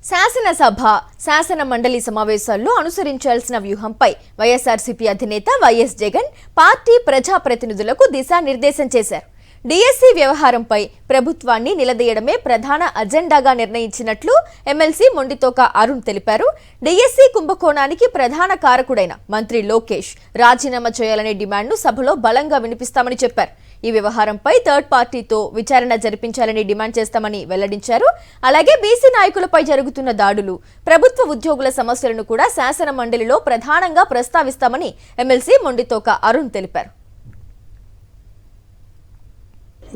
శాసన మండలి సమావేశాల్లో అనుసరించాల్సిన వ్యూహంపై వైఎస్ఆర్సీపీ అధినేత వైఎస్ జగన్ పార్టీ ప్రజాప్రతినిధులకు దిశానిర్దేశం చేశారు. డిఎస్సి వ్యవహారంపై ప్రభుత్వాన్ని నిలదీయడమే ప్రధాన అజెండాగా నిర్ణయించినట్లు ఎమ్మెల్సీ మొండితోక అరుణ్ తెలిపారు. డిఎస్సి కుంభకోణానికి ప్రధాన కారకుడైన మంత్రి లోకేష్ రాజీనామా చేయాలనే డిమాండ్ను సభలో బలంగా వినిపిస్తామని చెప్పారు. ఈ వ్యవహారంపై థర్డ్ పార్టీతో విచారణ జరిపించాలని డిమాండ్ చేస్తామని వెల్లడించారు. అలాగే బీసీ నాయకులపై జరుగుతున్న దాడులు, ప్రభుత్వ ఉద్యోగుల సమస్యలను కూడా శాసన మండలిలో ప్రధానంగా ప్రస్తావిస్తామని ఎమ్మెల్సీ మొండితోక అరుణ్ తెలిపారు.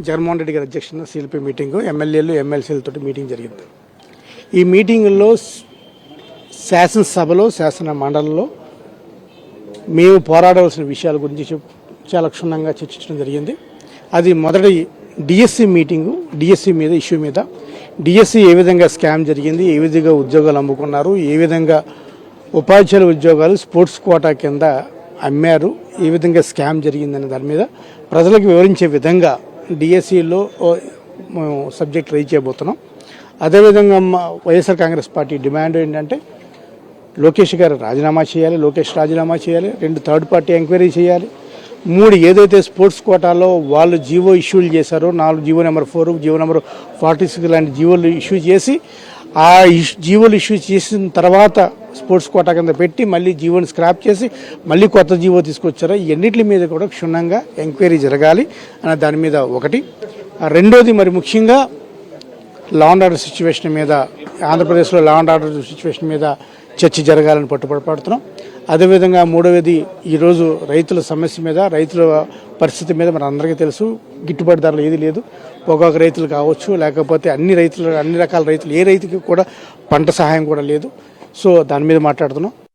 జగన్మోహన్ రెడ్డి గారి అధ్యక్షతన సిఎల్పి మీటింగు, ఎమ్మెల్యేలు ఎమ్మెల్సీలతో మీటింగ్ జరిగింది. ఈ మీటింగుల్లో శాసనసభలో శాసన మండలిలో మేము పోరాడవలసిన విషయాల గురించి చాలా క్షుణ్ణంగా చర్చించడం జరిగింది. అది మొదటి డిఎస్సి మీటింగు, డిఎస్సి మీద ఇష్యూ మీద, డిఎస్సి ఏ విధంగా స్కామ్ జరిగింది, ఏ విధంగా ఉద్యోగాలు అమ్ముకున్నారు, ఏ విధంగా ఉపాధ్యాయుల ఉద్యోగాలు స్పోర్ట్స్ కోటా కింద అమ్మారు, ఏ విధంగా స్కామ్ జరిగిందనే దాని మీద ప్రజలకు వివరించే విధంగా డిఎస్సిలో సబ్జెక్ట్ రైజ్ చేయబోతున్నాం. అదేవిధంగా వైఎస్ఆర్ కాంగ్రెస్ పార్టీ డిమాండ్ ఏంటంటే లోకేష్ గారు రాజీనామా చేయాలి, లోకేష్ రాజీనామా చేయాలి, 2 థర్డ్ పార్టీ ఎంక్వైరీ చేయాలి, 3 ఏదైతే స్పోర్ట్స్ కోటాలో వాళ్ళు జీవో ఇష్యూలు చేశారో 4 జీవో నెంబర్ 4, జీవో నెంబర్ 46 లాంటి జీవోలు ఇష్యూ చేసి ఆ జీవోలు ఇష్యూ చేసిన తర్వాత స్పోర్ట్స్ కోటా కింద పెట్టి మళ్ళీ జీవోని స్క్రాప్ చేసి మళ్ళీ కొత్త జీవో తీసుకొచ్చారో ఇవన్నిటి మీద కూడా క్షుణ్ణంగా ఎంక్వైరీ జరగాలి అనే దాని మీద ఒకటి. రెండోది మరి ముఖ్యంగా లా అండ్ ఆర్డర్ సిచ్యువేషన్ మీద, ఆంధ్రప్రదేశ్లో లా అండ్ ఆర్డర్ సిచ్యువేషన్ మీద చర్చ జరగాలని పట్టుబడుతున్నాం. అదేవిధంగా మూడవది ఈరోజు రైతుల సమస్య మీద, రైతుల పరిస్థితి మీద మన అందరికీ తెలుసు. గిట్టుబాటు ధరలు ఏది లేదు. పొగాకు రైతులు కావచ్చు, లేకపోతే అన్ని రకాల రైతులు, ఏ రైతుకి కూడా పంట సహాయం కూడా లేదు. సో దాని మీద మాట్లాడుతున్నాం.